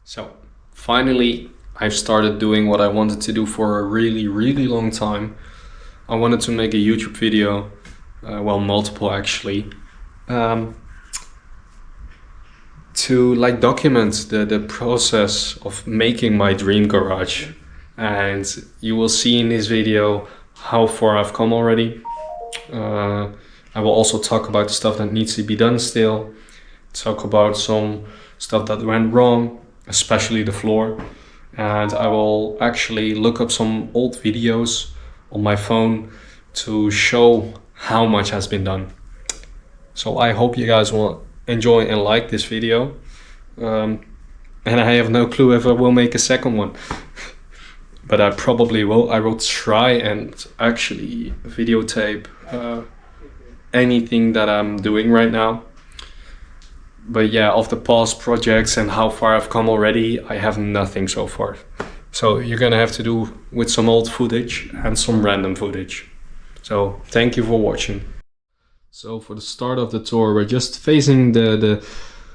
So finally I've started doing what I wanted to do for a really long time. I wanted to make a YouTube video, well, multiple actually, to like document the process of making my dream garage. And you will see in this video how far I've come already. I will also talk about the stuff that needs to be done still, talk about some stuff that went wrong, especially the floor. And I will actually look up some old videos on my phone to show how much has been done. So I hope you guys will enjoy and like this video. And I have no clue if I will make a second one. But I probably will. I will try and actually videotape anything that I'm doing right now. But yeah, of the past projects and how far I've come already, I have nothing so far. So you're gonna have to do with some old footage and some random footage. So thank you for watching. So for the start of the tour, we're just facing the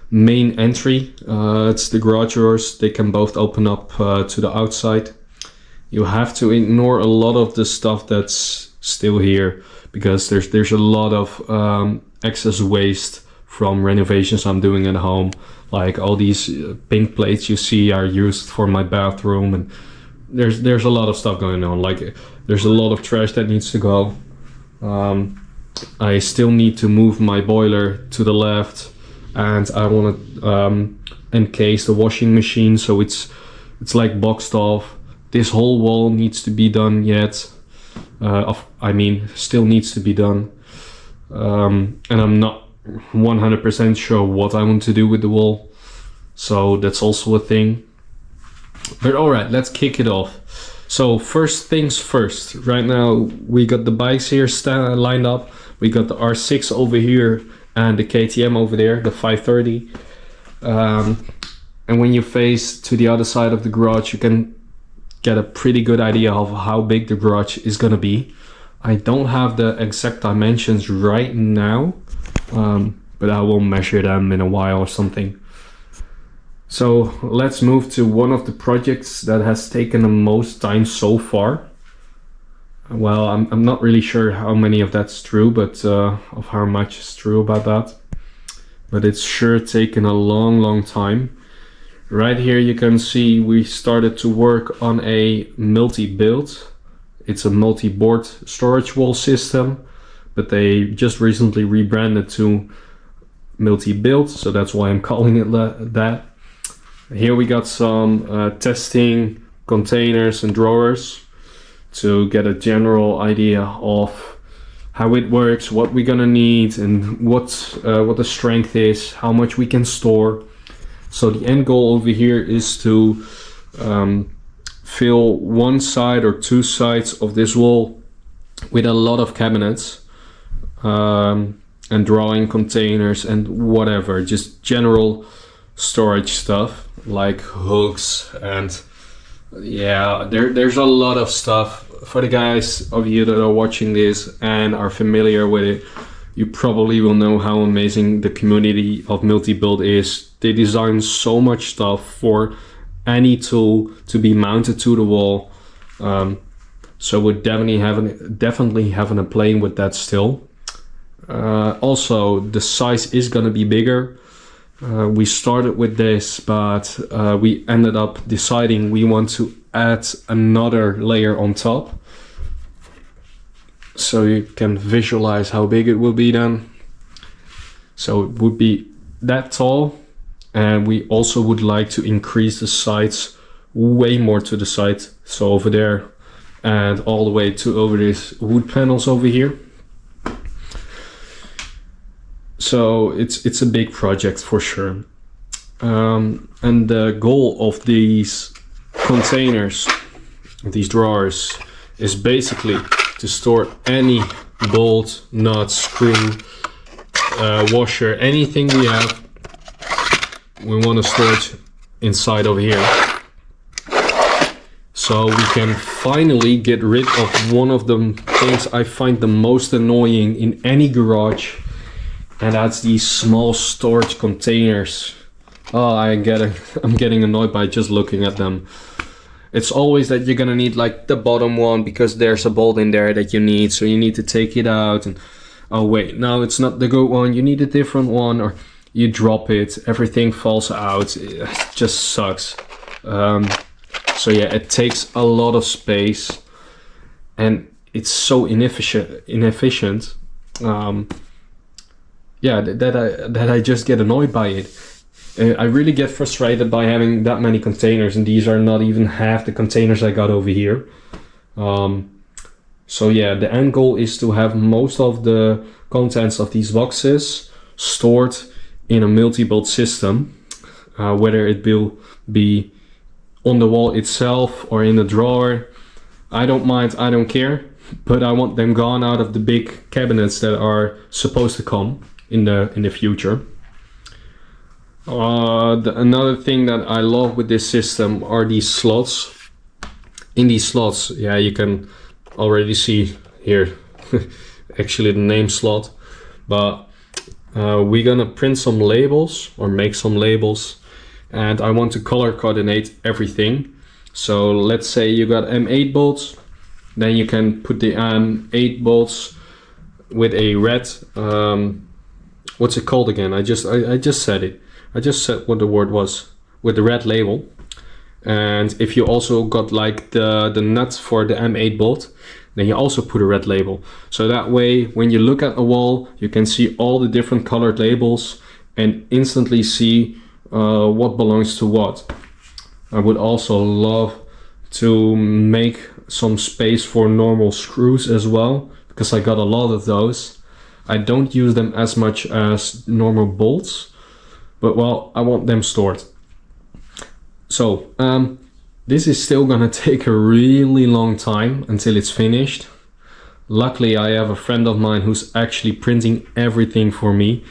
main entry. It's the garage doors. They can both open up to the outside. You have to ignore a lot of the stuff that's still here because there's a lot of excess waste from renovations I'm doing at home. Like all these pink plates you see are used for my bathroom, and there's a lot of stuff going on. Like there's a lot of trash that needs to go. I still need to move my boiler to the left, and I want to encase the washing machine so it's like boxed off. This whole wall needs to be done yet. Still needs to be done. And I'm not 100% sure what I want to do with the wall. So that's also a thing. But alright, let's kick it off. So first things first. Right now we got the bikes here lined up. We got the R6 over here and the KTM over there, the 530. And when you face to the other side of the garage, you can get a pretty good idea of how big the garage is gonna be. I don't have the exact dimensions right now, but I will measure them in a while or something. So let's move to one of the projects that has taken the most time so far. Well, I'm not really sure how many of that's true, but of how much is true about that. But it's sure taken a long time. Right here you can see we started to work on a multi-build. It's a multi-board storage wall system, but they just recently rebranded to multi-build, so that's why I'm calling it that. Here we got some testing containers and drawers to get a general idea of how it works, what we're gonna need, and what the strength is, how much we can store. So the end goal over here is to fill one side or two sides of this wall with a lot of cabinets and drawing containers and whatever, just general storage stuff like hooks and yeah, there's a lot of stuff. For the guys of you that are watching this and are familiar with it, you probably will know how amazing the community of multi-build is. They design so much stuff for any tool to be mounted to the wall. So we're definitely having a playing with that still. Also, the size is gonna be bigger. We started with this, but we ended up deciding we want to add another layer on top. So you can visualize how big it will be then. So it would be that tall, and we also would like to increase the sides way more to the side. So over there and all the way to over these wood panels over here. So it's a big project for sure. And the goal of these containers, these drawers, is basically to store any bolt, nut, screw, washer, anything we have. We want to store it inside over here. So we can finally get rid of one of the things I find the most annoying in any garage, and that's these small storage containers. Oh, I get it. I'm getting annoyed by just looking at them. It's always that you're gonna need like the bottom one because there's a bolt in there that you need, so you need to take it out and oh wait, no, it's not the good one, you need a different one, or you drop it, everything falls out. It just sucks. So yeah, it takes a lot of space and it's so inefficient. Yeah, that I just get annoyed by it. I really get frustrated by having that many containers, and these are not even half the containers I got over here. So yeah, the end goal is to have most of the contents of these boxes stored in a multi-build system, whether it will be on the wall itself or in a drawer. I don't mind, I don't care, but I want them gone out of the big cabinets that are supposed to come in the future. Another thing that I love with this system are these slots. In these slots, yeah, you can already see here actually the name slot, but we're gonna print some labels or make some labels, and I want to color coordinate everything. So let's say you got M8 bolts, then you can put the M8 bolts with a red, what's it called again? I just said it. I just said what the word was, with the red label. And if you also got like the nut for the M8 bolt, then you also put a red label. So that way, when you look at the wall, you can see all the different colored labels and instantly see what belongs to what. I would also love to make some space for normal screws as well, because I got a lot of those. I don't use them as much as normal bolts, but well, I want them stored. So this is still gonna take a really long time until it's finished. Luckily, I have a friend of mine who's actually printing everything for me.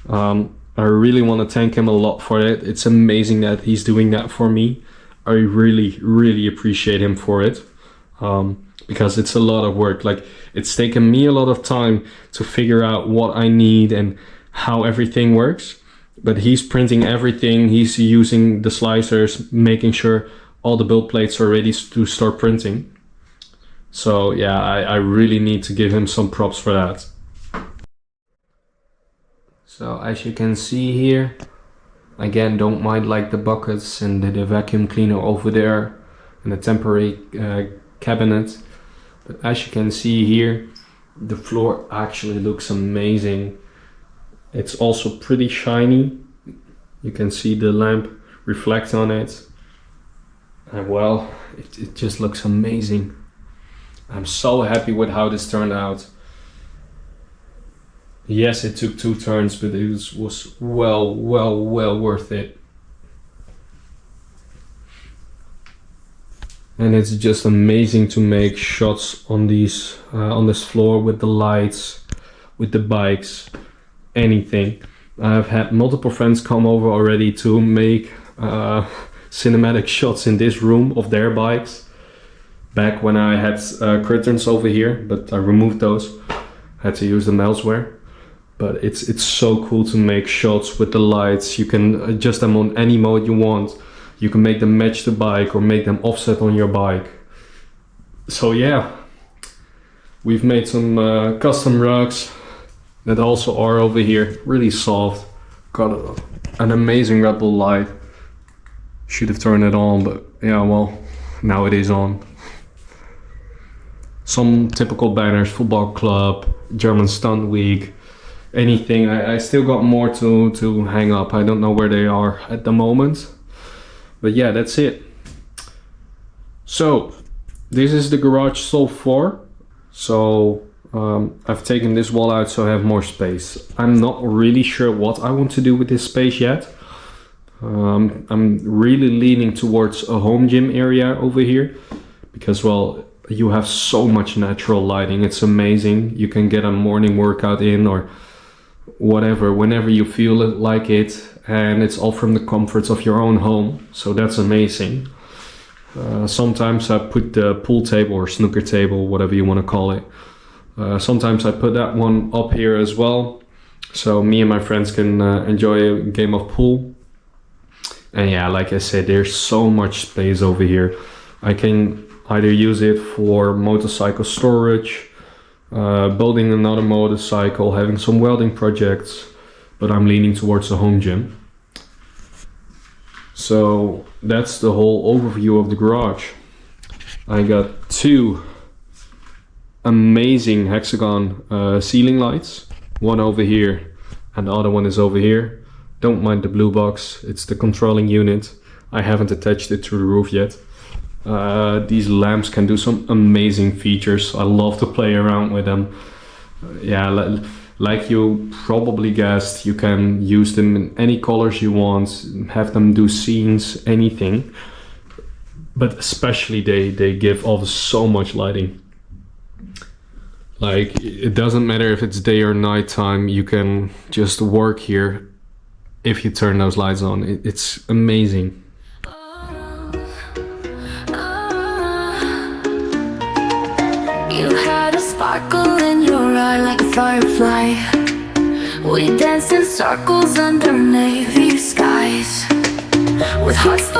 I really want to thank him a lot for it. It's amazing that he's doing that for me. I really appreciate him for it, because it's a lot of work. Like, it's taken me a lot of time to figure out what I need and how everything works. But he's printing everything, he's using the slicers, making sure all the build plates are ready to start printing. So yeah, I really need to give him some props for that. So as you can see here, again, don't mind like the buckets and the vacuum cleaner over there and the temporary cabinet. But as you can see here, the floor actually looks amazing. It's also pretty shiny. You can see the lamp reflect on it. And well, it just looks amazing. I'm so happy with how this turned out. Yes, it took 2 turns, but it was well worth it. And it's just amazing to make shots on these on this floor with the lights, with the bikes, anything. I've had multiple friends come over already to make cinematic shots in this room of their bikes. Back when I had curtains over here, but I removed those. Had to use them elsewhere. But it's so cool to make shots with the lights. You can adjust them on any mode you want. You can make them match the bike or make them offset on your bike. So yeah, we've made some custom rugs that also are over here, really soft. Got an amazing Red Bull light. Should have turned it on, but yeah, well, now it is on. Some typical banners, football club, German stunt week, anything. I still got more to hang up. I don't know where they are at the moment, but yeah, that's it. So this is the garage so far. So I've taken this wall out so I have more space. I'm not really sure what I want to do with this space yet. I'm really leaning towards a home gym area over here because, well, you have so much natural lighting. It's amazing. You can get a morning workout in or whatever, whenever you feel like it, and it's all from the comforts of your own home. So that's amazing. Sometimes I put the pool table or snooker table, whatever you want to call it. Sometimes I put that one up here as well, so me and my friends can enjoy a game of pool. And yeah, like I said, there's so much space over here. I can either use it for motorcycle storage, building another motorcycle, having some welding projects, but I'm leaning towards the home gym. So that's the whole overview of the garage. I got 2 amazing hexagon ceiling lights, one over here and the other one is over here. Don't mind the blue box, it's the controlling unit. I haven't attached it to the roof yet. These lamps can do some amazing features. I love to play around with them. Yeah, like you probably guessed, you can use them in any colors you want, have them do scenes, anything. But especially they give off so much lighting. Like, it doesn't matter if it's day or night time, you can just work here if you turn those lights on. It's amazing. You had a sparkle in your eye like a firefly. We danced in circles under navy skies, with hearts